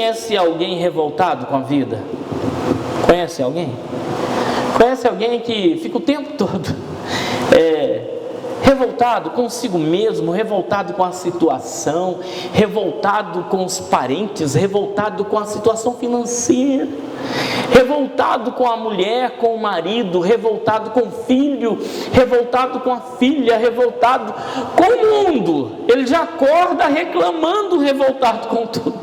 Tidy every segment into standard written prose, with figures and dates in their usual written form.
conhece alguém revoltado com a vida? Conhece alguém? Conhece alguém que fica o tempo todo revoltado consigo mesmo, revoltado com a situação, revoltado com os parentes, revoltado com a situação financeira, revoltado com a mulher, com o marido, revoltado com o filho, revoltado com a filha, revoltado com o mundo. Ele já acorda reclamando, revoltado com tudo.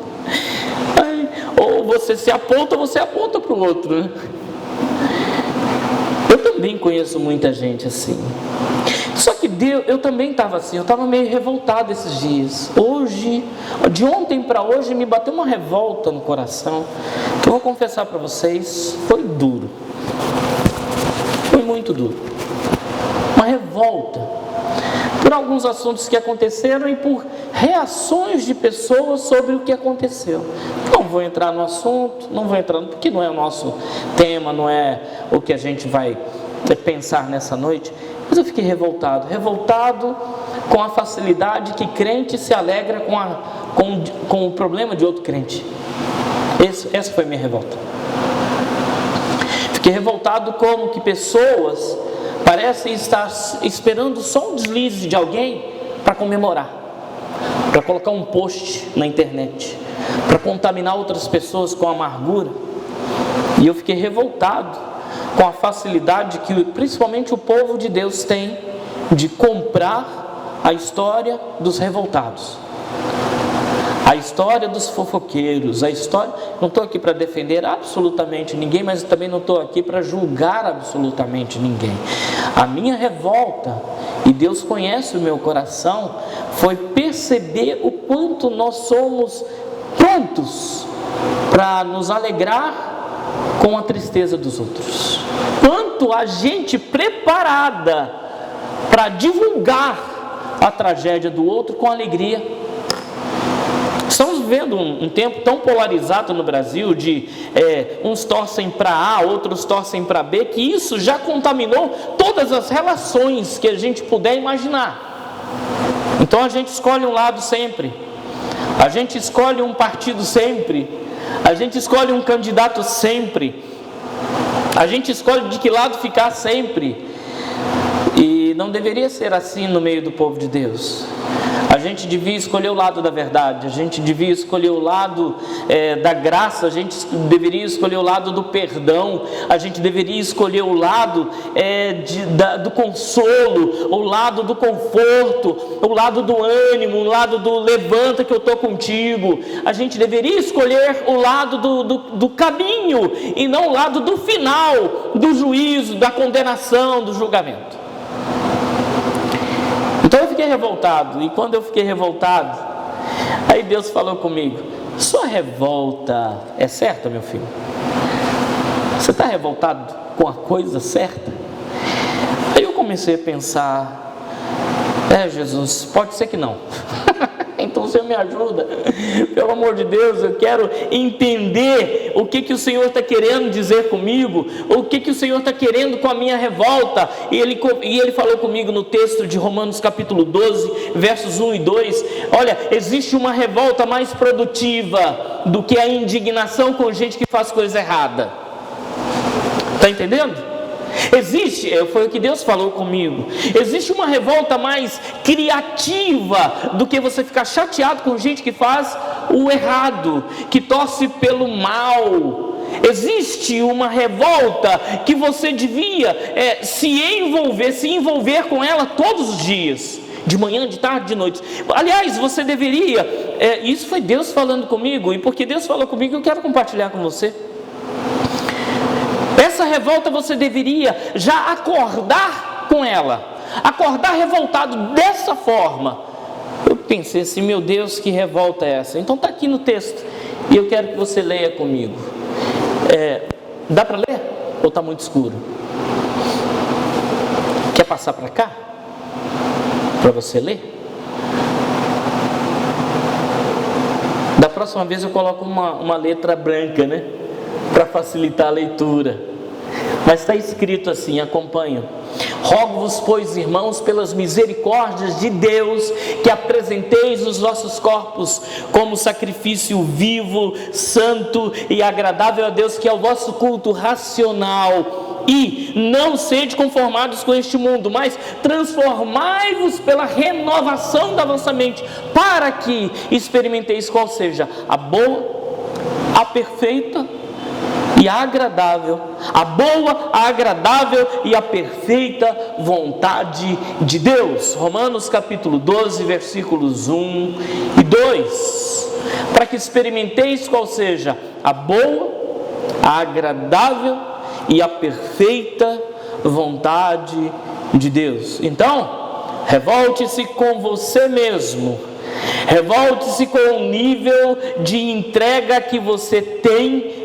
Ou você se aponta ou você aponta para o outro, né? Eu também conheço muita gente assim. Só que Deus, eu também estava assim, eu estava meio revoltado esses dias. Hoje, de ontem para hoje, me bateu uma revolta no coração, que eu vou confessar para vocês, foi duro. Foi muito duro. Uma revolta por alguns assuntos que aconteceram e por reações de pessoas sobre o que aconteceu. Não vou entrar no assunto, porque não é o nosso tema, não é o que a gente vai pensar nessa noite. Mas eu fiquei revoltado com a facilidade que crente se alegra com o problema de outro crente. Essa foi a minha revolta. Fiquei revoltado como que pessoas parecem estar esperando só um deslize de alguém para comemorar, para colocar um post na internet, para contaminar outras pessoas com amargura. E eu fiquei revoltado com a facilidade que principalmente o povo de Deus tem de comprar a história dos revoltados, a história dos fofoqueiros, a história... Não estou aqui para defender absolutamente ninguém, mas também não estou aqui para julgar absolutamente ninguém. A minha revolta, e Deus conhece o meu coração, foi perceber o quanto nós somos prontos para nos alegrar com a tristeza dos outros. Quanto a gente preparada para divulgar a tragédia do outro com alegria. Estamos vivendo um tempo tão polarizado no Brasil, de uns torcem para A, outros torcem para B, que isso já contaminou todas as relações que a gente puder imaginar. Então a gente escolhe um lado sempre, a gente escolhe um partido sempre, a gente escolhe um candidato sempre, a gente escolhe de que lado ficar sempre. E não deveria ser assim no meio do povo de Deus. A gente devia escolher o lado da verdade, a gente devia escolher o lado da graça, a gente deveria escolher o lado do perdão, a gente deveria escolher o lado do consolo, o lado do conforto, o lado do ânimo, o lado do levanta que eu estou contigo. A gente deveria escolher o lado do caminho e não o lado do final, do juízo, da condenação, do julgamento. Então eu fiquei revoltado, e quando eu fiquei revoltado, aí Deus falou comigo: sua revolta é certa, meu filho? Você está revoltado com a coisa certa? Aí eu comecei a pensar: Jesus, pode ser que não. Então você me ajuda, pelo amor de Deus, eu quero entender o que o Senhor está querendo dizer comigo, o que o Senhor está querendo com a minha revolta. E ele falou comigo no texto de Romanos capítulo 12, versos 1 e 2, olha, existe uma revolta mais produtiva do que a indignação com gente que faz coisa errada. Está entendendo? Foi o que Deus falou comigo. Existe uma revolta mais criativa do que você ficar chateado com gente que faz o errado, que torce pelo mal. Existe uma revolta que você devia se envolver com ela todos os dias, de manhã, de tarde, de noite. Aliás, você deveria, isso foi Deus falando comigo, e porque Deus falou comigo, eu quero compartilhar com você. Essa revolta você deveria já acordar com ela, acordar revoltado dessa forma. Eu pensei assim: meu Deus, que revolta é essa? Então está aqui no texto, e eu quero que você leia comigo. Dá para ler? Ou está muito escuro? Quer passar para cá? Para você ler? Da próxima vez eu coloco uma letra branca, né? Para facilitar a leitura. Mas está escrito assim, acompanha: rogo-vos, pois, irmãos, pelas misericórdias de Deus, que apresenteis os vossos corpos como sacrifício vivo, santo e agradável a Deus, que é o vosso culto racional. E não sede conformados com este mundo, mas transformai-vos pela renovação da vossa mente, para que experimenteis qual seja a boa, a perfeita e a agradável, a boa, a agradável e a perfeita vontade de Deus. Romanos capítulo 12, versículos 1 e 2. Para que experimenteis qual seja a boa, a agradável e a perfeita vontade de Deus. Então, revolte-se com você mesmo. Revolte-se com o nível de entrega que você tem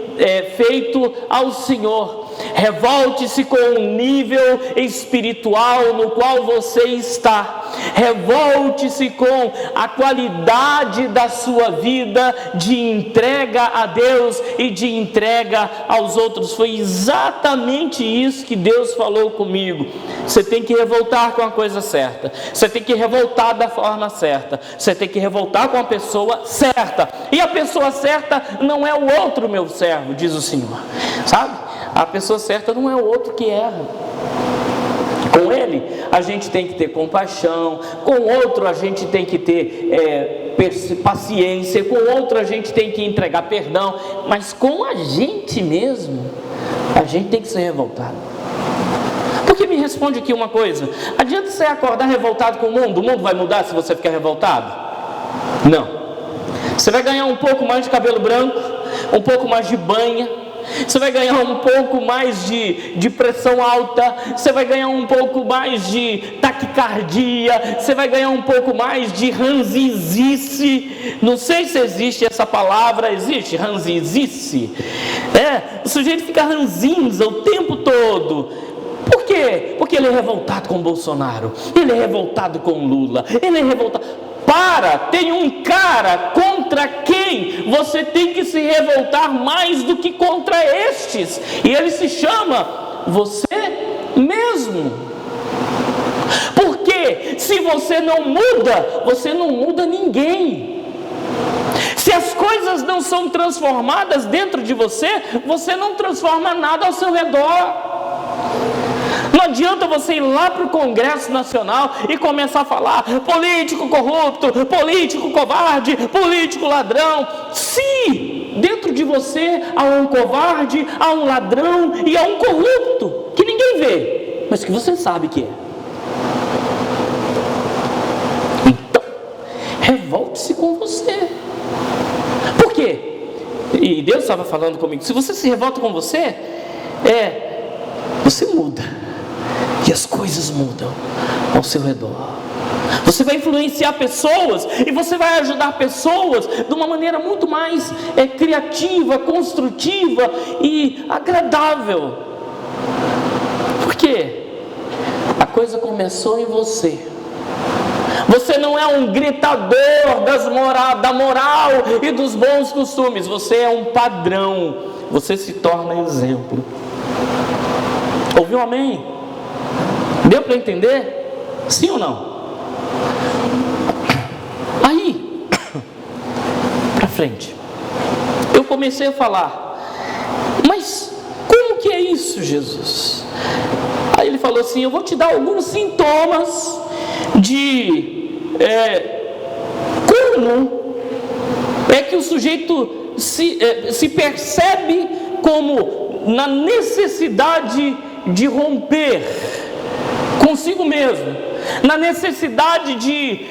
feito ao Senhor. Revolte-se com o nível espiritual no qual você está. Revolte-se com a qualidade da sua vida de entrega a Deus e de entrega aos outros. Foi exatamente isso que Deus falou comigo. Você tem que revoltar com a coisa certa. Você tem que revoltar da forma certa. Você tem que revoltar com a pessoa certa. E a pessoa certa não é o outro, meu servo, diz o Senhor. Sabe? A pessoa certa não é o outro que erra. Com ele a gente tem que ter compaixão, com o outro a gente tem que ter paciência, com o outro a gente tem que entregar perdão, mas com a gente mesmo, a gente tem que ser revoltado. Porque me responde aqui uma coisa: adianta você acordar revoltado com o mundo vai mudar se você ficar revoltado? Não. Você vai ganhar um pouco mais de cabelo branco, um pouco mais de banha, você vai ganhar um pouco mais de pressão alta, você vai ganhar um pouco mais de taquicardia, você vai ganhar um pouco mais de ranzinzice. Não sei se existe essa palavra, existe ranzinzice? O sujeito fica ranzinza o tempo todo. Por quê? Porque ele é revoltado com Bolsonaro, ele é revoltado com Lula, ele é revoltado. Tem um cara contra quem você tem que se revoltar mais do que contra estes, e ele se chama você mesmo. Porque se você não muda ninguém. Se as coisas não são transformadas dentro de você, você não transforma nada ao seu redor. Não adianta você ir lá para o Congresso Nacional e começar a falar político corrupto, político covarde, político ladrão, se dentro de você há um covarde, há um ladrão e há um corrupto, que ninguém vê, mas que você sabe que é. Então, revolte-se com você. Por quê? E Deus estava falando comigo: se você se revolta com você, você muda. E as coisas mudam ao seu redor. Você vai influenciar pessoas e você vai ajudar pessoas de uma maneira muito mais criativa, construtiva e agradável. Por quê? A coisa começou em você. Você não é um gritador da moral e dos bons costumes. Você é um padrão. Você se torna exemplo. Ouviu um amém? Deu para entender? Sim ou não? Aí, para frente, eu comecei a falar: mas como que é isso, Jesus? Aí ele falou assim: eu vou te dar alguns sintomas de como é que o sujeito se percebe como na necessidade de romper consigo mesmo, na necessidade de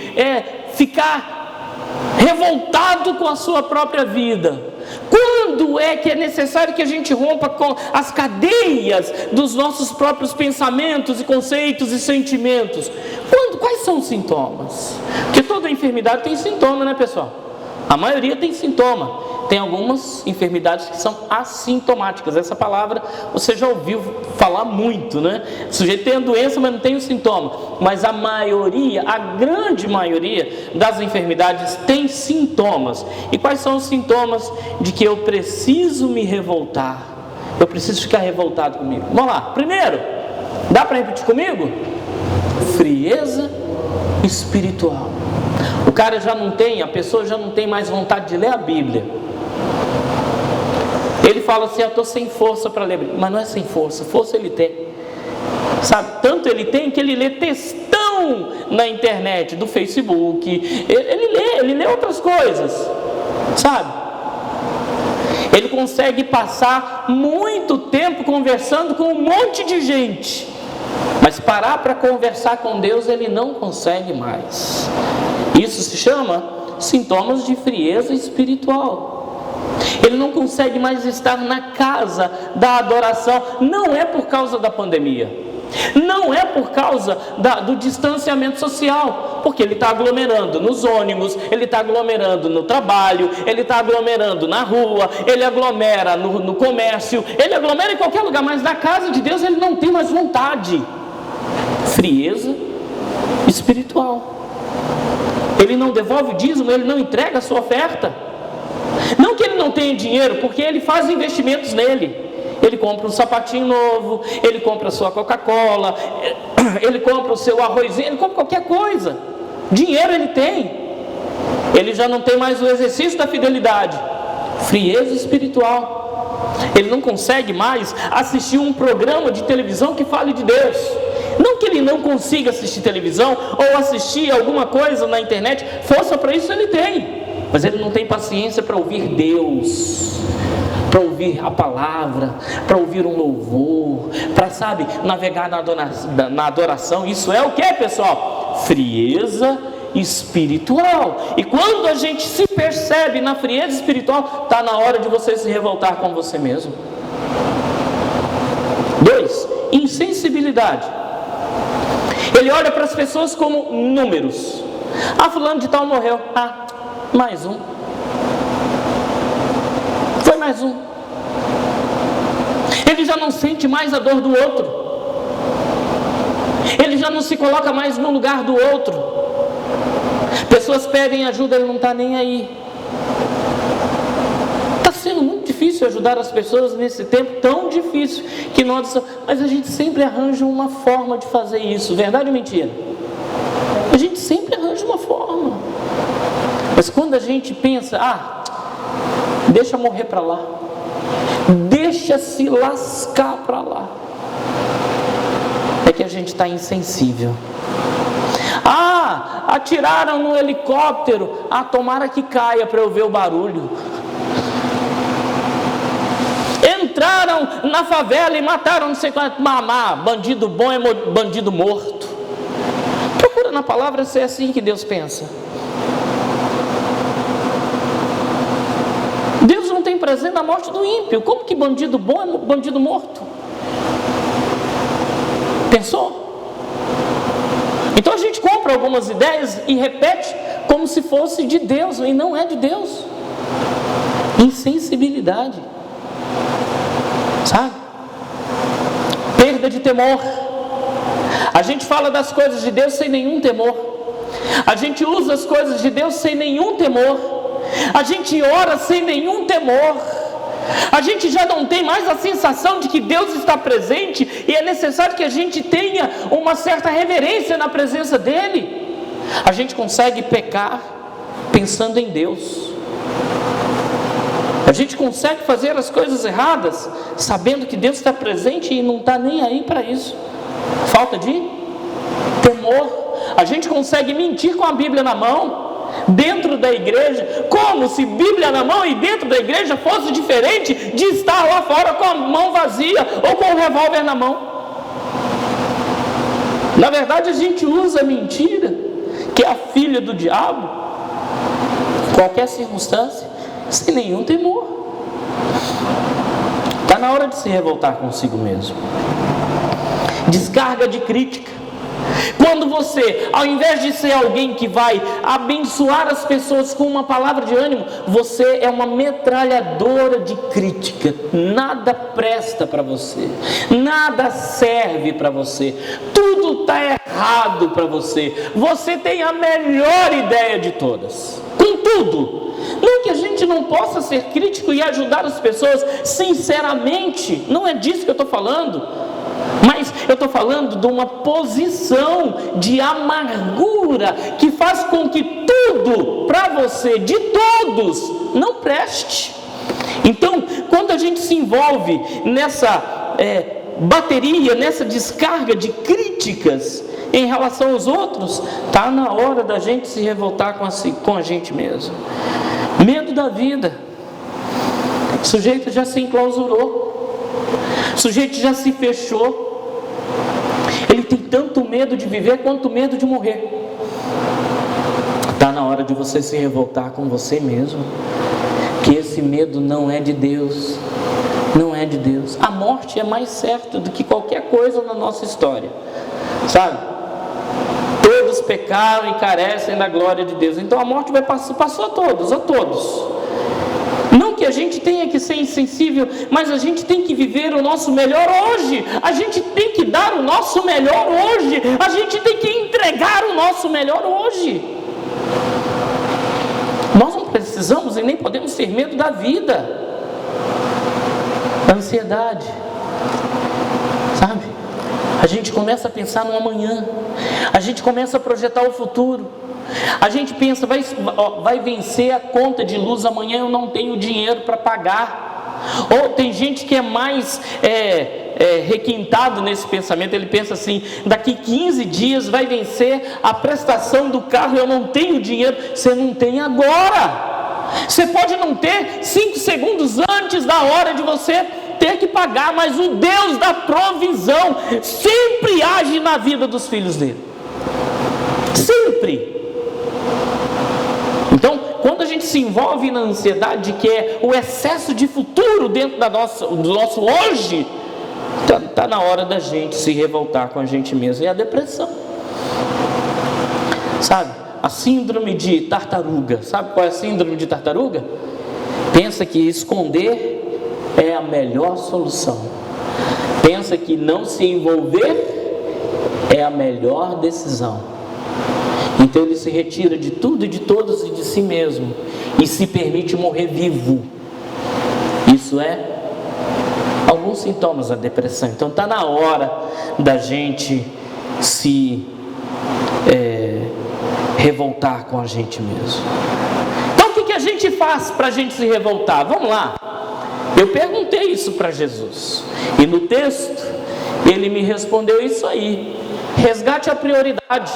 ficar revoltado com a sua própria vida. Quando é que é necessário que a gente rompa com as cadeias dos nossos próprios pensamentos e conceitos e sentimentos? Quais são os sintomas? Porque toda enfermidade tem sintoma, né, pessoal? A maioria tem sintoma. Tem algumas enfermidades que são assintomáticas. Essa palavra você já ouviu falar muito, né? O sujeito tem a doença, mas não tem o sintoma. Mas a grande maioria das enfermidades tem sintomas. E quais são os sintomas de que eu preciso me revoltar? eu preciso ficar revoltado comigo. Vamos lá, primeiro, dá para repetir comigo? Frieza espiritual. O cara já não tem, a pessoa já não tem mais vontade de ler a Bíblia. Ele fala assim, eu estou sem força para ler a Bíblia. Mas não é sem força, força ele tem. Sabe, tanto ele tem que ele lê textão na internet, do Facebook. Ele lê outras coisas, sabe? Ele consegue passar muito tempo conversando com um monte de gente, mas parar para conversar com Deus ele não consegue mais. Isso se chama sintomas de frieza espiritual. Ele não consegue mais estar na casa da adoração. Não é por causa da pandemia, não é por causa do distanciamento social, porque ele está aglomerando nos ônibus, ele está aglomerando no trabalho, ele está aglomerando na rua, ele aglomera no comércio, ele aglomera em qualquer lugar, mas na casa de Deus ele não tem mais vontade. Frieza espiritual. Ele não devolve o dízimo, ele não entrega a sua oferta. Não que ele não tenha dinheiro, porque ele faz investimentos nele. Ele compra um sapatinho novo, ele compra a sua Coca-Cola, ele compra o seu arrozinho, ele compra qualquer coisa. Dinheiro ele tem. Ele já não tem mais o exercício da fidelidade. Frieza espiritual. Ele não consegue mais assistir um programa de televisão que fale de Deus. Não que ele não consiga assistir televisão ou assistir alguma coisa na internet, força para isso ele tem, mas ele não tem paciência para ouvir Deus, para ouvir a palavra, para ouvir um louvor, para, sabe, navegar na adoração. Isso é o que, pessoal? Frieza espiritual. E quando a gente se percebe na frieza espiritual, está na hora de você se revoltar com você mesmo. 2. Insensibilidade. Ele olha para as pessoas como números. Ah, fulano de tal morreu. Ah, mais um. Foi mais um. Ele já não sente mais a dor do outro. Ele já não se coloca mais no lugar do outro. Pessoas pedem ajuda, ele não está nem aí. Está sendo muito difícil ajudar as pessoas nesse tempo tão difícil que nós... Mas a gente sempre arranja uma forma de fazer isso. Verdade ou mentira? A gente sempre arranja uma forma. Mas quando a gente pensa, deixa morrer para lá, deixa se lascar para lá, é que a gente está insensível. Atiraram no helicóptero, tomara que caia para eu ver o barulho. Entraram na favela e mataram não sei quanto, bandido bom é bandido morto. Procura na palavra se é assim que Deus pensa. Deus não tem prazer na morte do ímpio. Como que bandido bom é bandido morto? Pensou? Então a gente compra algumas ideias e repete como se fosse de Deus, e não é de Deus. Insensibilidade, sabe? Perda de temor. A gente fala das coisas de Deus sem nenhum temor. A gente usa as coisas de Deus sem nenhum temor. A gente ora sem nenhum temor. A gente já não tem mais a sensação de que Deus está presente e é necessário que a gente tenha uma certa reverência na presença dEle. A gente consegue pecar pensando em Deus. A gente consegue fazer as coisas erradas sabendo que Deus está presente e não está nem aí para isso. Falta de temor. A gente consegue mentir com a Bíblia na mão dentro da igreja, como se Bíblia na mão e dentro da igreja fosse diferente de estar lá fora com a mão vazia ou com o revólver na mão. Na verdade, a gente usa a mentira, que é a filha do diabo, em qualquer circunstância, sem nenhum temor. Está na hora de se revoltar consigo mesmo. Descarga de crítica. Quando você, ao invés de ser alguém que vai abençoar as pessoas com uma palavra de ânimo, você é uma metralhadora de crítica. Nada presta para você, nada serve para você, tudo está errado para você. Você tem a melhor ideia de todas, com tudo. Não que a gente gente não possa ser crítico e ajudar as pessoas sinceramente. Não é disso que eu estou falando. Mas eu estou falando de uma posição de amargura que faz com que tudo para você, de todos, não preste. Então, quando a gente se envolve nessa bateria, nessa descarga de críticas em relação aos outros, está na hora da gente se revoltar com a gente mesmo. Medo da vida. O sujeito já se enclausurou, o sujeito já se fechou. Ele tem tanto medo de viver quanto medo de morrer. Está na hora de você se revoltar com você mesmo, que esse medo não é de Deus. Não é de Deus. A morte é mais certa do que qualquer coisa na nossa história, sabe? Todos pecaram e carecem da glória de Deus. Então a morte passou a todos. Não que a gente tenha que ser insensível, mas a gente tem que viver o nosso melhor hoje. A gente tem que dar o nosso melhor hoje. A gente tem que entregar o nosso melhor hoje. Nós não precisamos e nem podemos ter medo da vida. Da ansiedade, sabe? A gente começa a pensar no amanhã. A gente começa a projetar o futuro. A gente pensa, vai vencer a conta de luz amanhã, eu não tenho dinheiro para pagar. Ou tem gente que é mais requintado nesse pensamento. Ele pensa assim: daqui 15 dias vai vencer a prestação do carro, eu não tenho dinheiro. Você não tem agora. Você pode não ter 5 segundos antes da hora de você ter que pagar, mas o Deus da provisão sempre age na vida dos filhos dele. Sempre. Então, quando a gente se envolve na ansiedade, que é o excesso de futuro dentro do nosso hoje, está na hora da gente se revoltar com a gente mesmo. É a depressão, sabe? A síndrome de tartaruga. Sabe qual é a síndrome de tartaruga? Pensa que esconder é a melhor solução. Pensa que não se envolver é a melhor decisão. Então ele se retira de tudo e de todos e de si mesmo e se permite morrer vivo. Isso é alguns sintomas da depressão. Então está na hora da gente se revoltar com a gente mesmo. Então o que a gente faz para a gente se revoltar? Vamos lá. Eu perguntei isso para Jesus e no texto ele me respondeu isso aí: resgate a prioridade.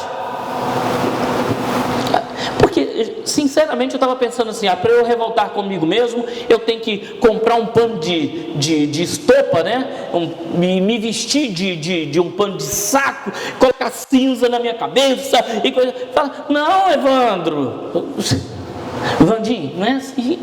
Porque sinceramente eu estava pensando assim: para eu revoltar comigo mesmo, eu tenho que comprar um pano de estopa, né? Me vestir de um pano de saco, colocar cinza na minha cabeça e coisa. Fala, não, Evandro, Vandinho, não é assim.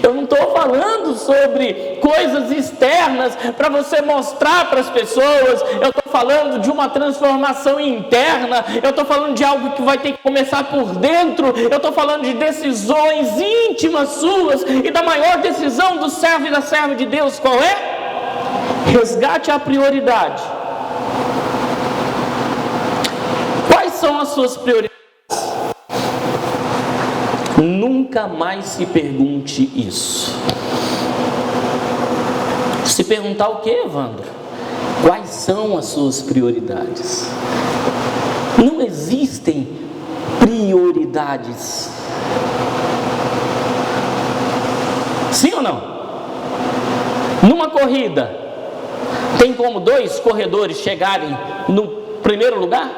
Eu não estou falando sobre coisas externas para você mostrar para as pessoas. Eu estou falando de uma transformação interna. Eu estou falando de algo que vai ter que começar por dentro. Eu estou falando de decisões íntimas suas. E da maior decisão do servo e da serva de Deus, qual é? Resgate a prioridade. Quais são as suas prioridades? Nunca mais se pergunte isso. Se perguntar o que, Evandro? Quais são as suas prioridades? Não existem prioridades. Sim ou não? Numa corrida, tem como 2 corredores chegarem no primeiro lugar?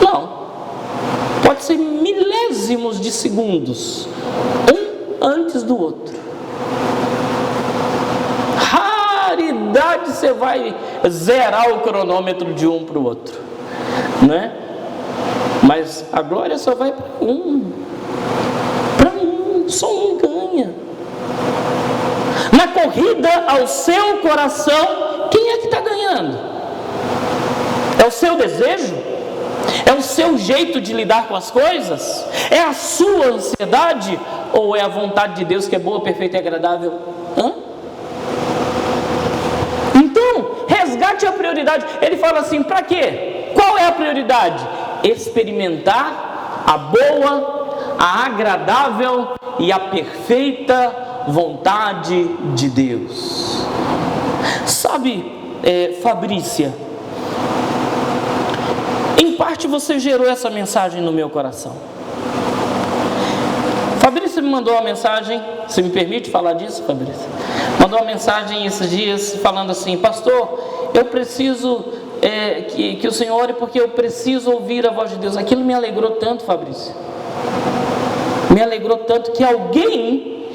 Não. Pode ser milésimos de segundos, um antes do outro. Raridade você vai zerar o cronômetro de um para o outro, né? Mas a glória só vai para um. Só um ganha. Na corrida ao seu coração, quem é que está ganhando? É o seu desejo? É o seu jeito de lidar com as coisas? É a sua ansiedade? Ou é a vontade de Deus que é boa, perfeita e agradável? Então, resgate a prioridade. Ele fala assim, para quê? Qual é a prioridade? Experimentar a boa, a agradável e a perfeita vontade de Deus. Sabe, Fabrícia, em parte você gerou essa mensagem no meu coração. Fabrícia me mandou uma mensagem, você me permite falar disso, Fabrícia? Mandou uma mensagem esses dias falando assim: pastor, eu preciso que o Senhor ore, porque eu preciso ouvir a voz de Deus. Aquilo me alegrou tanto, Fabrícia. Me alegrou tanto que alguém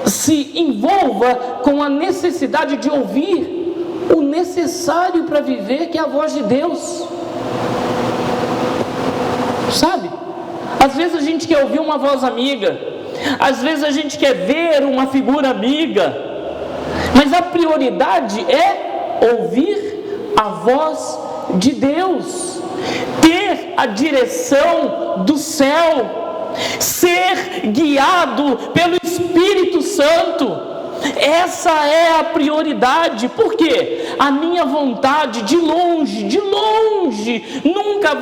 se envolva com a necessidade de ouvir o necessário para viver, que é a voz de Deus. Sabe? Às vezes a gente quer ouvir uma voz amiga, às vezes a gente quer ver uma figura amiga, mas a prioridade é ouvir a voz de Deus, ter a direção do céu, ser guiado pelo Espírito Santo. Essa é a prioridade. Por quê? A minha vontade de longe nunca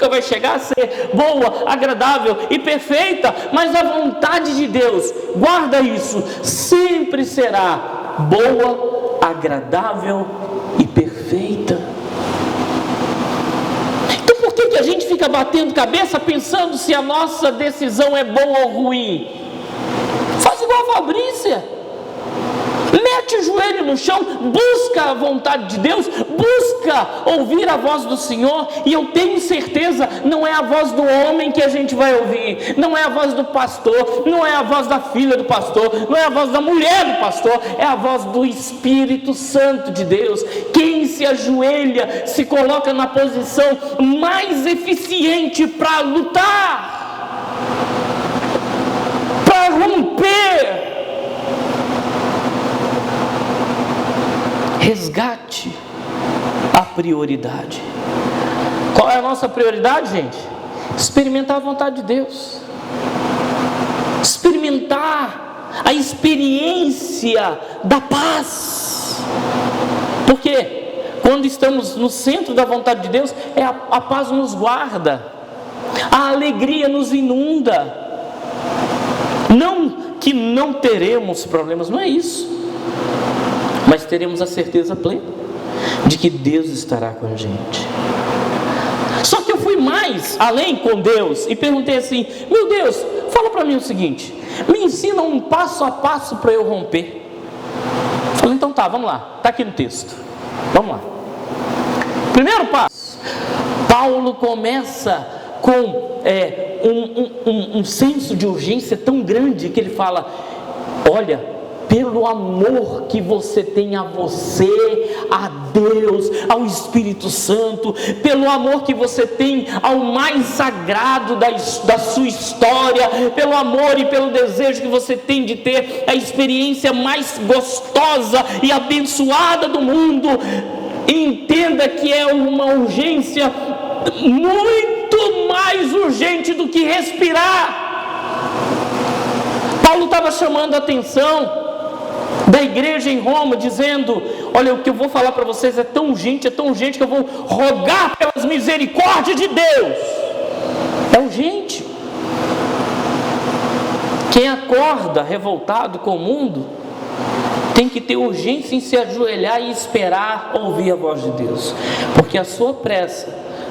vai chegar a ser boa, agradável e perfeita, mas a vontade de Deus, guarda isso, sempre será boa, agradável e perfeita. Então por que a gente fica batendo cabeça pensando se a nossa decisão é boa ou ruim? Faz igual a Fabrícia, mete o joelho no chão, busca a vontade de Deus, busca ouvir a voz do Senhor, e eu tenho certeza, não é a voz do homem que a gente vai ouvir, não é a voz do pastor, não é a voz da filha do pastor, não é a voz da mulher do pastor, é a voz do Espírito Santo de Deus. Quem se ajoelha se coloca na posição mais eficiente para lutar, para romper. Resgate a prioridade. Qual é a nossa prioridade, gente? Experimentar a vontade de Deus, experimentar a experiência da paz. Porque quando estamos no centro da vontade de Deus, a paz nos guarda, a alegria nos inunda. Não que não teremos problemas, não é isso, mas teremos a certeza plena de que Deus estará com a gente. Só que eu fui mais além com Deus e perguntei assim: meu Deus, fala para mim o seguinte, me ensina um passo a passo para eu romper. Falei: então tá, vamos lá, está aqui no texto, vamos lá. Primeiro passo, Paulo começa com um senso de urgência tão grande que ele fala: olha, pelo amor que você tem a você, a Deus, ao Espírito Santo, pelo amor que você tem ao mais sagrado da sua história, pelo amor e pelo desejo que você tem de ter a experiência mais gostosa e abençoada do mundo, entenda que é uma urgência muito mais urgente do que respirar. Paulo estava chamando a atenção da igreja em Roma, dizendo: olha, o que eu vou falar para vocês é tão urgente que eu vou rogar pelas misericórdias de Deus. É urgente. Quem acorda revoltado com o mundo tem que ter urgência em se ajoelhar e esperar ouvir a voz de Deus, porque a sua pressa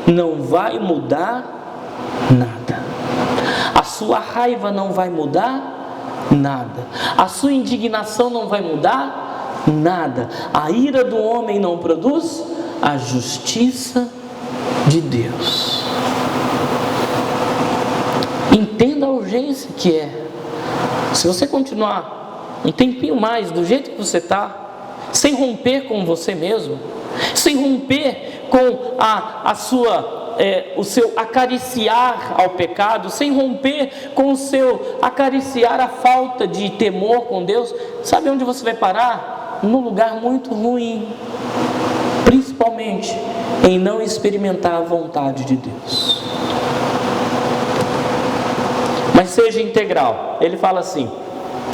não vai mudar nada, a sua raiva não vai mudar nada, a sua indignação não vai mudar nada, a ira do homem não produz a justiça de Deus. Entenda a urgência que é. Se você continuar um tempinho mais do jeito que você está, sem romper com você mesmo, sem romper com o seu acariciar ao pecado, sem romper com o seu acariciar a falta de temor com Deus, sabe onde você vai parar? Num lugar muito ruim, principalmente em não experimentar a vontade de Deus. Mas seja integral. Ele fala assim: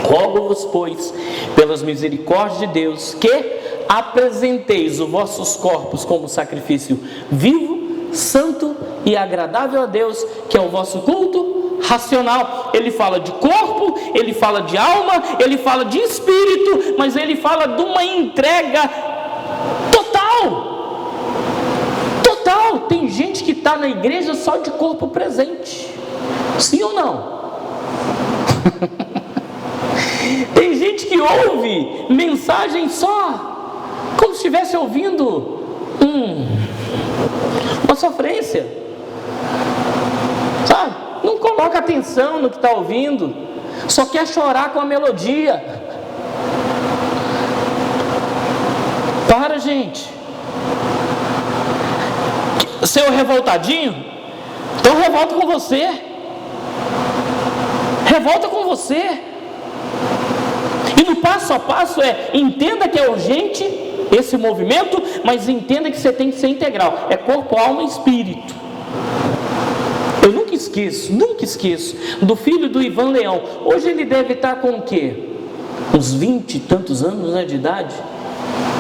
rogo-vos, pois, pelas misericórdias de Deus, que apresenteis os vossos corpos como sacrifício vivo, santo e agradável a Deus, que é o vosso culto racional. Ele fala de corpo, ele fala de alma, ele fala de espírito, mas ele fala de uma entrega total. Total. Tem gente que está na igreja só de corpo presente. Sim ou não? Tem gente que ouve mensagem só como se estivesse ouvindo uma sofrência, sabe? Não coloca atenção no que está ouvindo, só quer chorar com a melodia. Para, gente. Seu revoltadinho, então revolta com você. Revolta com você. E no passo a passo entenda que é urgente esse movimento, mas entenda que você tem que ser integral. É corpo, alma e espírito. Eu nunca esqueço do filho do Ivan Leão. Hoje ele deve estar com o quê? Uns 20 e tantos anos, né, de idade.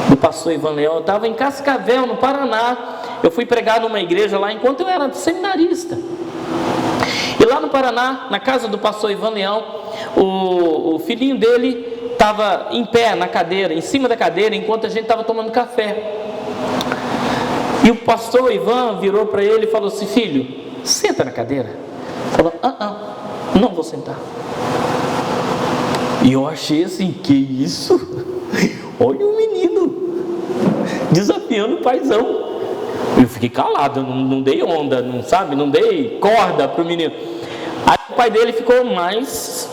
Do pastor Ivan Leão. Eu estava em Cascavel, no Paraná. Eu fui pregar numa igreja lá enquanto eu era seminarista. E lá no Paraná, na casa do pastor Ivan Leão, o filhinho dele estava em pé na cadeira, em cima da cadeira, enquanto a gente estava tomando café. E o pastor Ivan virou para ele e falou assim: filho, senta na cadeira. Falou: não vou sentar. E eu achei assim: que isso? Olha o menino desafiando o paizão. Eu fiquei calado, não dei onda, não dei corda para o menino. Aí o pai dele ficou mais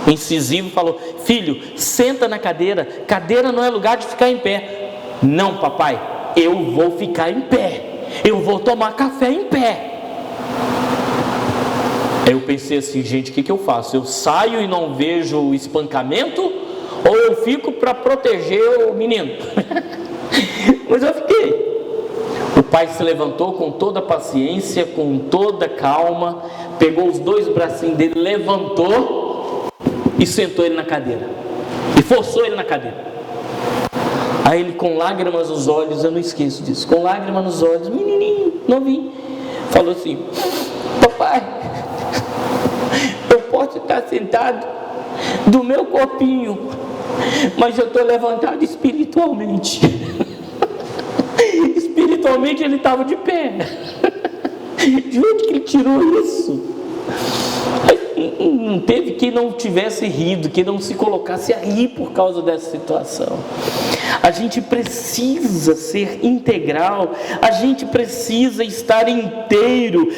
incisivo, falou: filho, senta na cadeira. Cadeira não é lugar de ficar em pé. Não, papai, eu vou ficar em pé. Eu vou tomar café em pé. Aí eu pensei assim: gente, o que eu faço? Eu saio e não vejo o espancamento, ou eu fico para proteger o menino? Mas eu fiquei. O pai se levantou com toda a paciência, com toda a calma, pegou os dois bracinhos dele, levantou e sentou ele na cadeira. E forçou ele na cadeira. Aí ele, com lágrimas nos olhos, eu não esqueço disso, com lágrimas nos olhos, menininho, novinho, falou assim: papai, eu posso estar sentado do meu corpinho, mas eu estou levantado espiritualmente. Espiritualmente ele estava de pé. De onde que ele tirou isso? Não teve quem não tivesse rido, quem não se colocasse a rir por causa dessa situação. A gente precisa ser integral, a gente precisa estar inteiro,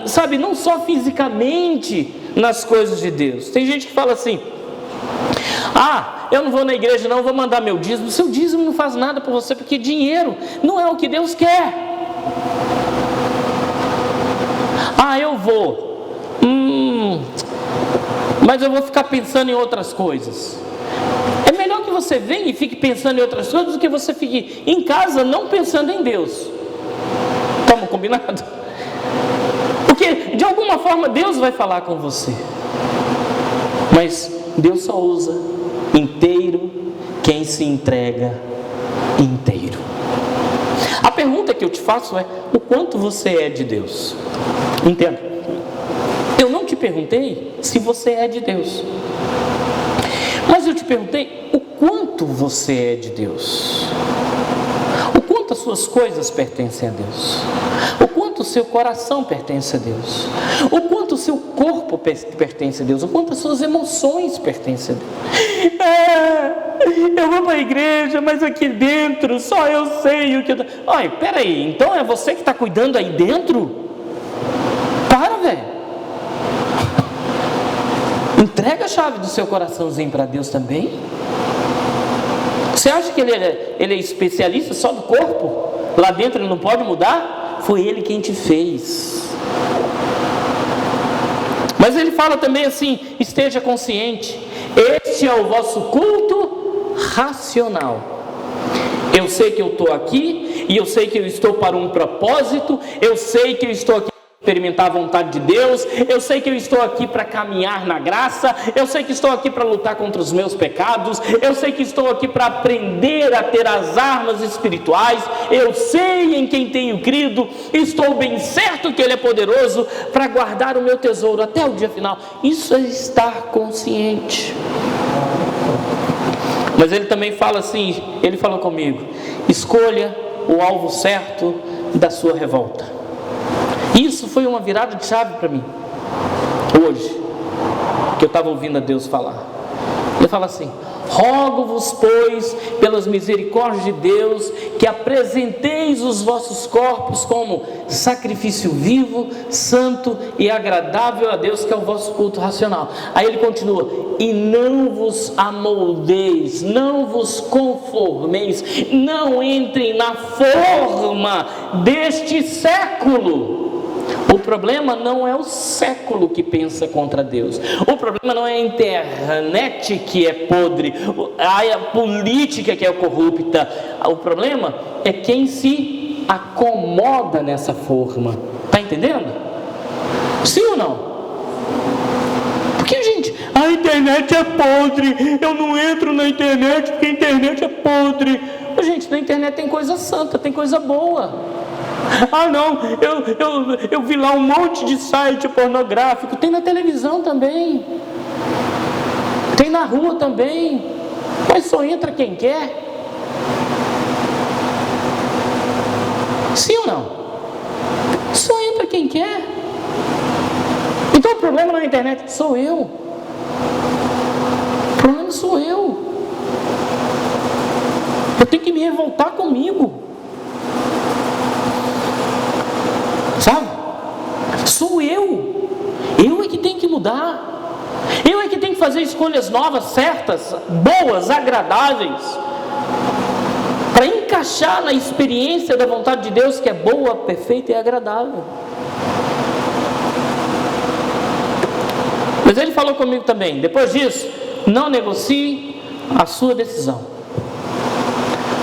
sabe, não só fisicamente nas coisas de Deus. Tem gente que fala assim: eu não vou na igreja não, vou mandar meu dízimo. Seu dízimo não faz nada para você, porque dinheiro não é o que Deus quer. Eu vou, mas eu vou ficar pensando em outras coisas. É melhor que você venha e fique pensando em outras coisas do que você fique em casa não pensando em Deus. Estamos combinados? Porque de alguma forma Deus vai falar com você, mas Deus só usa inteiro quem se entrega inteiro. A pergunta que eu te faço é: o quanto você é de Deus? Entenda, eu não te perguntei se você é de Deus, mas eu te perguntei o quanto você é de Deus. O quanto as suas coisas pertencem a Deus, o quanto o seu coração pertence a Deus, o quanto o seu corpo pertence a Deus, o quanto as suas emoções pertencem a Deus. Eu vou para a igreja, mas aqui dentro só eu sei o que... Olha, peraí, então é você que está cuidando aí dentro? Para, velho. Entrega a chave do seu coraçãozinho para Deus também. Você acha que ele é especialista só do corpo? Lá dentro ele não pode mudar? Foi Ele quem te fez. Mas ele fala também assim: esteja consciente, este é o vosso culto racional. Eu sei que eu estou aqui, e eu sei que eu estou para um propósito, eu sei que eu estou aqui experimentar a vontade de Deus, eu sei que eu estou aqui para caminhar na graça, eu sei que estou aqui para lutar contra os meus pecados, eu sei que estou aqui para aprender a ter as armas espirituais, eu sei em quem tenho crido, estou bem certo que Ele é poderoso para guardar o meu tesouro até o dia final. Isso é estar consciente. Mas Ele também fala assim, Ele falou comigo: escolha o alvo certo da sua revolta. Isso foi uma virada de chave para mim, hoje, que eu estava ouvindo a Deus falar. Ele fala assim: rogo-vos, pois, pelas misericórdias de Deus, que apresenteis os vossos corpos como sacrifício vivo, santo e agradável a Deus, que é o vosso culto racional. Aí ele continua: e não vos amoldeis, não vos conformeis, não entrem na forma deste século. O problema não é o século que pensa contra Deus, o problema não é a internet que é podre, a política que é corrupta, o problema é quem se acomoda nessa forma. Está entendendo? Sim ou não? Porque, gente, a internet é podre, eu não entro na internet porque a internet é podre. Gente, na internet tem coisa santa, tem coisa boa. Ah não, eu vi lá um monte de site pornográfico. Tem na televisão também, tem na rua também, mas só entra quem quer. Sim ou não? Só entra quem quer. Então o problema na internet sou eu. O problema sou eu. Eu tenho que me revoltar comigo. Sabe? Sou eu. Eu é que tenho que mudar. Eu é que tenho que fazer escolhas novas, certas, boas, agradáveis, para encaixar na experiência da vontade de Deus, que é boa, perfeita e agradável. Mas Ele falou comigo também: depois disso, não negocie a sua decisão,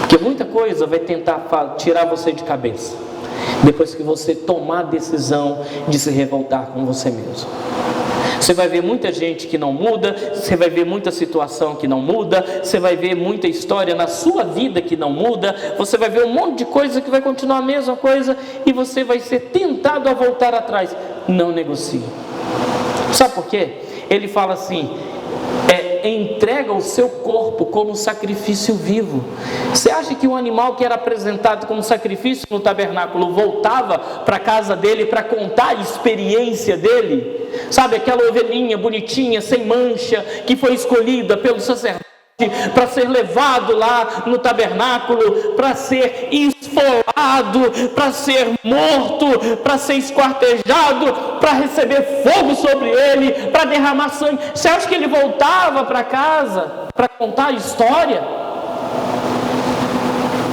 porque muita coisa vai tentar tirar você de cabeça depois que você tomar a decisão de se revoltar com você mesmo. Você vai ver muita gente que não muda, você vai ver muita situação que não muda, você vai ver muita história na sua vida que não muda, você vai ver um monte de coisa que vai continuar a mesma coisa e você vai ser tentado a voltar atrás. Não negocie. Sabe por quê? Ele fala assim: entrega o seu corpo como sacrifício vivo. Você acha que um animal que era apresentado como sacrifício no tabernáculo voltava para a casa dele para contar a experiência dele? Sabe, aquela ovelhinha bonitinha, sem mancha, que foi escolhida pelo sacerdote para ser levado lá no tabernáculo, para ser esfolado, para ser morto, para ser esquartejado, para receber fogo sobre ele, para derramar sangue. Você acha que ele voltava para casa para contar a história?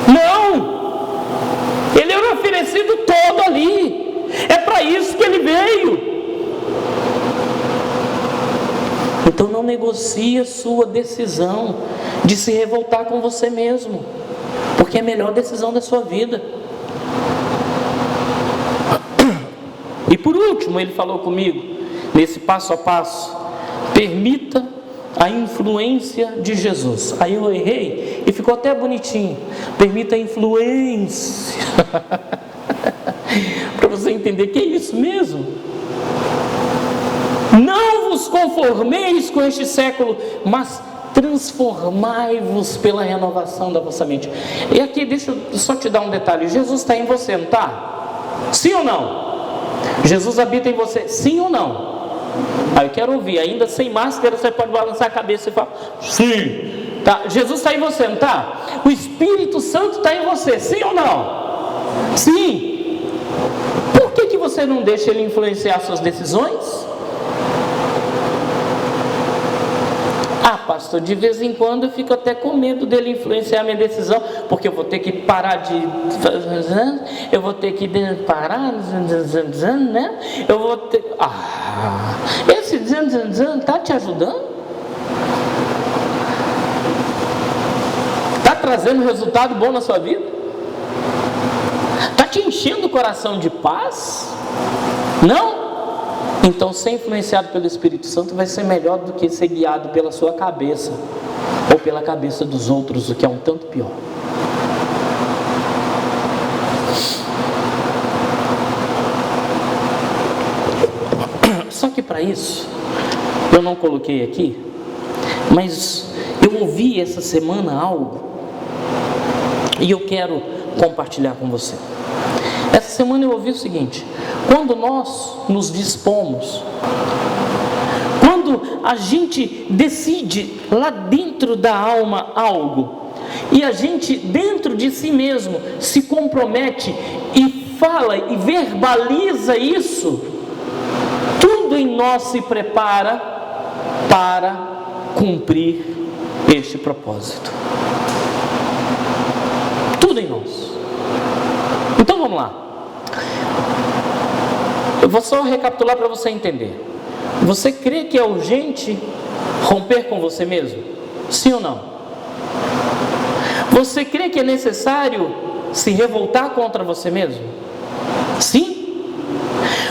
Não! Ele era oferecido todo ali. É para isso que ele veio. Então não negocie a sua decisão de se revoltar com você mesmo, porque é a melhor decisão da sua vida. E por último, ele falou comigo, nesse passo a passo: permita a influência de Jesus. Aí eu errei e ficou até bonitinho. Permita a influência. Para você entender que é isso mesmo. Não vos conformeis com este século, mas transformai-vos pela renovação da vossa mente. E aqui deixa eu só te dar um detalhe: Jesus está em você, não está? Sim ou não? Jesus habita em você, sim ou não? Aí eu quero ouvir. Ainda sem máscara você pode balançar a cabeça e falar sim. Tá? Jesus está em você, não está? O Espírito Santo está em você, sim ou não? Sim. Por que você não deixa ele influenciar suas decisões? Ah, pastor, de vez em quando eu fico até com medo dele influenciar a minha decisão, porque eu vou ter que parar de... Eu vou ter que parar, né? Eu vou ter... Esse está te ajudando? Está trazendo resultado bom na sua vida? Está te enchendo o coração de paz? Não? Então, ser influenciado pelo Espírito Santo vai ser melhor do que ser guiado pela sua cabeça ou pela cabeça dos outros, o que é um tanto pior. Só que para isso, eu não coloquei aqui, mas eu ouvi essa semana algo e eu quero compartilhar com você. Essa semana eu ouvi o seguinte: quando nós nos dispomos, quando a gente decide lá dentro da alma algo, e a gente dentro de si mesmo se compromete e fala e verbaliza isso, tudo em nós se prepara para cumprir este propósito. Tudo em nós. Então vamos lá. Eu vou só recapitular para você entender. Você crê que é urgente romper com você mesmo? Sim ou não? Você crê que é necessário se revoltar contra você mesmo? Sim?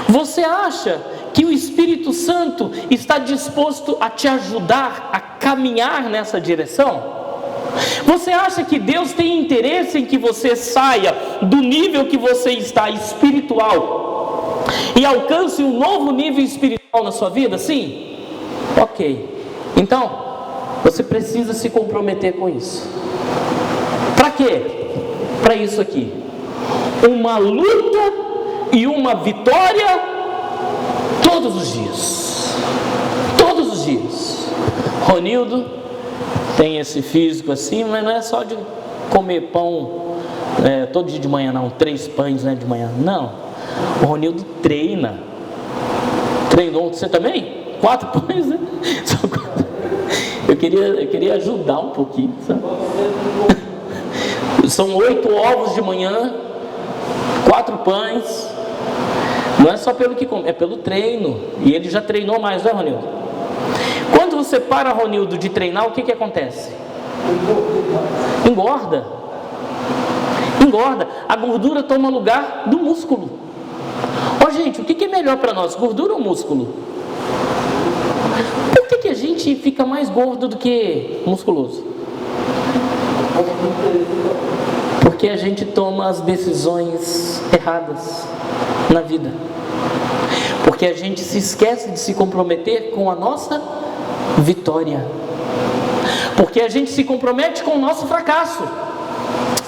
Você acha que o Espírito Santo está disposto a te ajudar a caminhar nessa direção? Você acha que Deus tem interesse em que você saia do nível que você está espiritual e alcance um novo nível espiritual na sua vida? Sim? Ok. Então, você precisa se comprometer com isso. Para quê? Para isso aqui. Uma luta e uma vitória todos os dias. Todos os dias. Ronildo tem esse físico assim, mas não é só de comer pão todo dia de manhã, não. 3 pães, né, de manhã. Não. O Ronildo treina. Treinou. Você também? 4 pães, né? Eu queria ajudar um pouquinho, sabe? São 8 ovos de manhã, 4 pães. Não é só pelo que come, é pelo treino. E ele já treinou mais, não é, Ronildo? Quando você para, Ronildo, de treinar, o que acontece? Engorda. Engorda. A gordura toma lugar do músculo. Ó, gente, o que é melhor para nós, gordura ou músculo? Por que a gente fica mais gordo do que musculoso? Porque a gente toma as decisões erradas na vida. Porque a gente se esquece de se comprometer com a nossa vitória. Porque a gente se compromete com o nosso fracasso.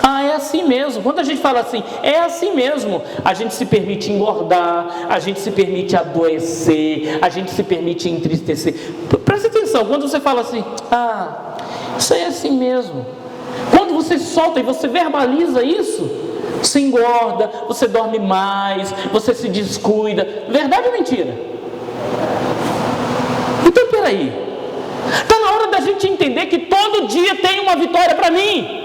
Ah, é assim mesmo. Quando a gente fala assim, é assim mesmo, a gente se permite engordar, a gente se permite adoecer, a gente se permite entristecer. Presta atenção, quando você fala assim, ah, isso aí é assim mesmo. Quando você solta e você verbaliza isso, você engorda, você dorme mais, você se descuida. Verdade ou mentira? Então peraí, está na hora da gente entender que todo dia tem uma vitória para mim.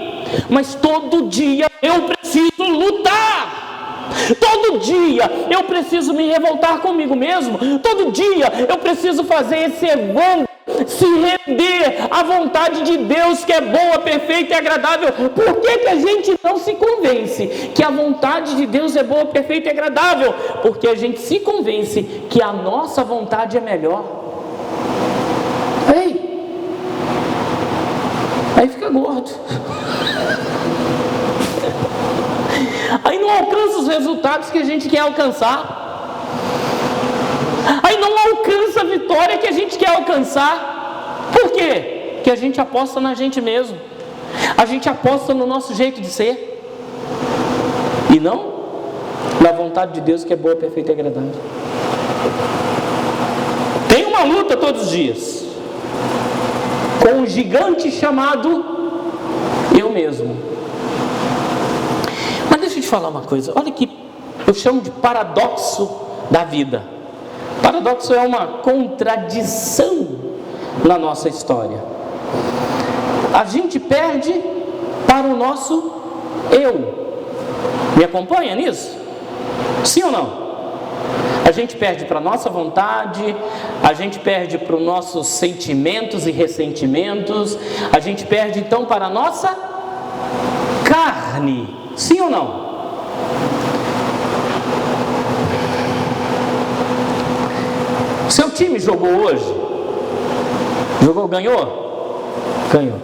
Mas todo dia eu preciso lutar. Todo dia eu preciso me revoltar comigo mesmo. Todo dia eu preciso fazer esse evangelo, se render à vontade de Deus, que é boa, perfeita e agradável. Por que a gente não se convence que a vontade de Deus é boa, perfeita e agradável? Porque a gente se convence que a nossa vontade é melhor. Aí fica gordo. Aí não alcança os resultados que a gente quer alcançar. Aí não alcança a vitória que a gente quer alcançar. Por quê? Porque a gente aposta na gente mesmo. A gente aposta no nosso jeito de ser. E não na vontade de Deus, que é boa, perfeita e agradável. Tem uma luta todos os dias com um gigante chamado eu mesmo. Mas deixa eu te falar uma coisa. Olha que eu chamo de paradoxo da vida. Paradoxo é uma contradição na nossa história. A gente perde para o nosso eu. Me acompanha nisso? Sim ou não? A gente perde para a nossa vontade, a gente perde para os nossos sentimentos e ressentimentos, a gente perde então para a nossa carne. Sim ou não? time jogou hoje? Jogou, ganhou? Ganhou.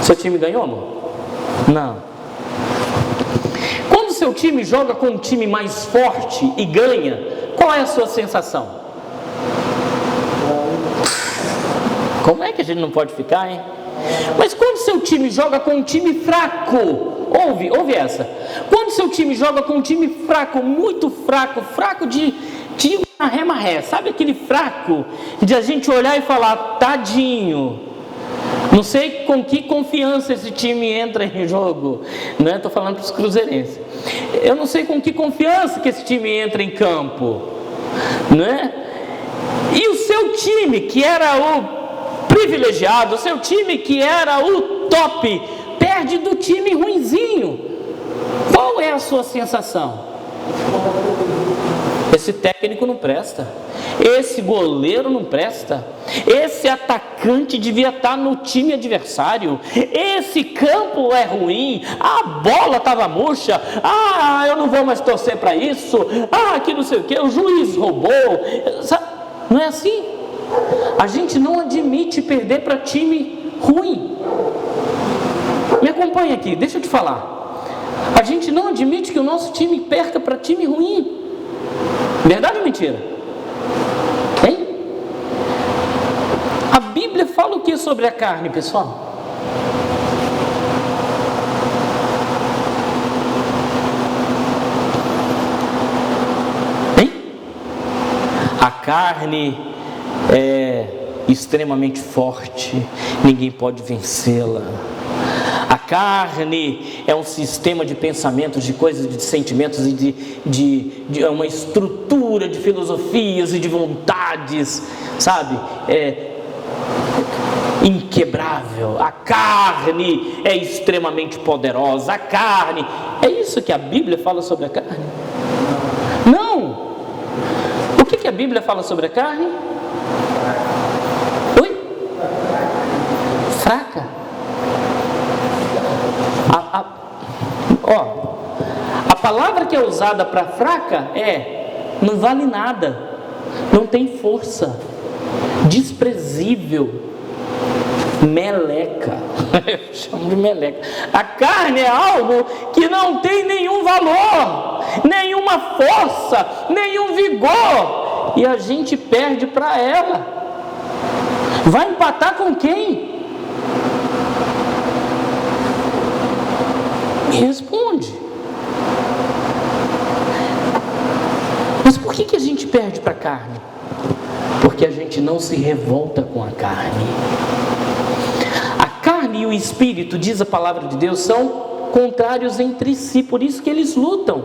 Seu time ganhou, amor? Não. Quando seu time joga com um time mais forte e ganha, qual é a sua sensação? Como é que a gente não pode ficar, hein? Mas quando seu time joga com um time fraco, ouve essa. Quando seu time joga com um time fraco, muito fraco, fraco de maré, sabe aquele fraco de a gente olhar e falar, tadinho. Não sei com que confiança esse time entra em jogo, não é? Estou falando para os cruzeirenses. Eu não sei com que confiança que esse time entra em campo, não é? E o seu time, que era o privilegiado, o seu time que era o top, perde do time ruinzinho. Qual é a sua sensação? Esse técnico não presta, esse goleiro não presta, esse atacante devia estar no time adversário, esse campo é ruim, a bola estava murcha, eu não vou mais torcer para isso, que não sei o que, o juiz roubou. Não é assim? A gente não admite perder para time ruim. Me acompanha aqui, deixa eu te falar. A gente não admite que o nosso time perca para time ruim. Verdade ou mentira? Hein? A Bíblia fala o que sobre a carne, pessoal? Hein? A carne é extremamente forte, ninguém pode vencê-la. A carne é um sistema de pensamentos, de coisas, de sentimentos e de uma estrutura de filosofias e de vontades, sabe? Inquebrável. A carne é extremamente poderosa. A carne, é isso que a Bíblia fala sobre a carne? Não! O que a Bíblia fala sobre a carne? Oi? Fraca. A palavra que é usada para fraca não vale nada, não tem força, desprezível, meleca. Eu chamo de meleca. A carne é algo que não tem nenhum valor, nenhuma força, nenhum vigor, e a gente perde para ela. Vai empatar com quem? Responde. Mas por que a gente perde para a carne? Porque a gente não se revolta com a carne. A carne e o espírito, diz a palavra de Deus, são contrários entre si, por isso que eles lutam.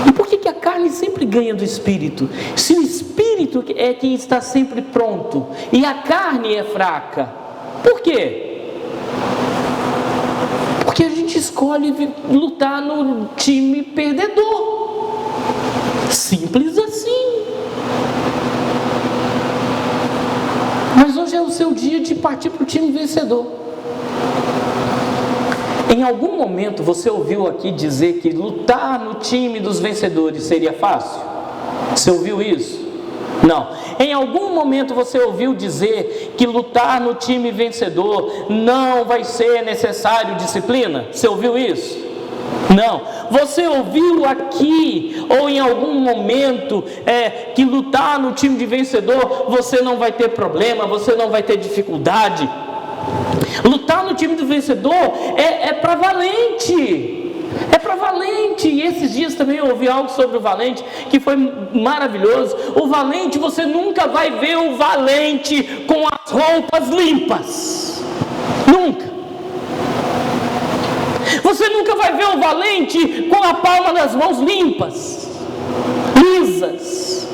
E por que a carne sempre ganha do espírito? Se o espírito é quem está sempre pronto e a carne é fraca, por quê? Porque a gente escolhe lutar no time perdedor. Simples assim. Mas hoje é o seu dia de partir para o time vencedor. Em algum momento você ouviu aqui dizer que lutar no time dos vencedores seria fácil? Você ouviu isso? Não. Em algum momento você ouviu dizer que lutar no time vencedor não vai ser necessário disciplina? Você ouviu isso? Não. Você ouviu aqui ou em algum momento que lutar no time de vencedor você não vai ter problema, você não vai ter dificuldade? Lutar no time do vencedor é para valente. É para valente. E esses dias também eu ouvi algo sobre o valente que foi maravilhoso. O valente, você nunca vai ver o valente com as roupas limpas. Nunca. Você nunca vai ver o valente com a palma das mãos limpas, lisas.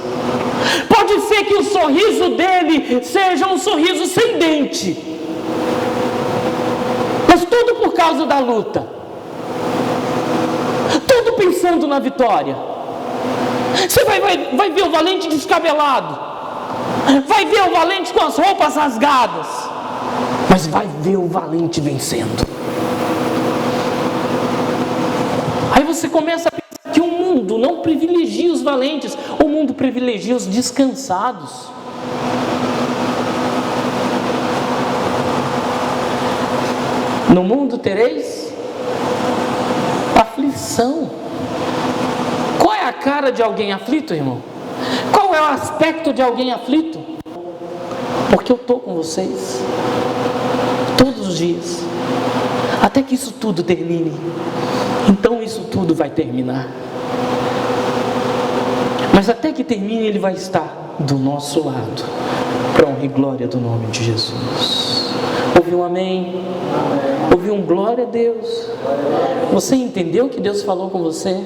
Pode ser que o sorriso dele seja um sorriso sem dente, mas tudo por causa da luta, tudo pensando na vitória. Você vai ver o valente descabelado, vai ver o valente com as roupas rasgadas, mas vai ver o valente vencendo. Aí você começa a pensar que o mundo não privilegia os valentes, o mundo privilegia os descansados. No mundo tereis aflição. Qual é a cara de alguém aflito, irmão? Qual é o aspecto de alguém aflito? Porque eu estou com vocês todos os dias, até que isso tudo termine. Então isso tudo vai terminar, mas até que termine Ele vai estar do nosso lado, para honra e glória do nome de Jesus. Ouviu um amém? Ouviu um glória a Deus? Você entendeu que Deus falou com você?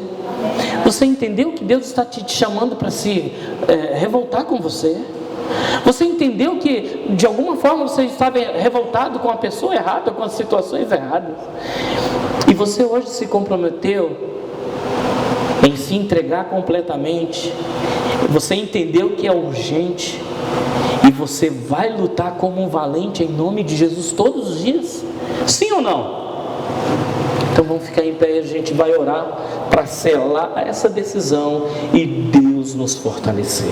Você entendeu que Deus está te chamando para se revoltar com você? Você entendeu que de alguma forma você estava revoltado com a pessoa errada, com as situações erradas? E você hoje se comprometeu em se entregar completamente. Você entendeu que é urgente e você vai lutar como um valente em nome de Jesus todos os dias? Sim ou não? Então vamos ficar em pé e a gente vai orar para selar essa decisão e Deus nos fortalecer.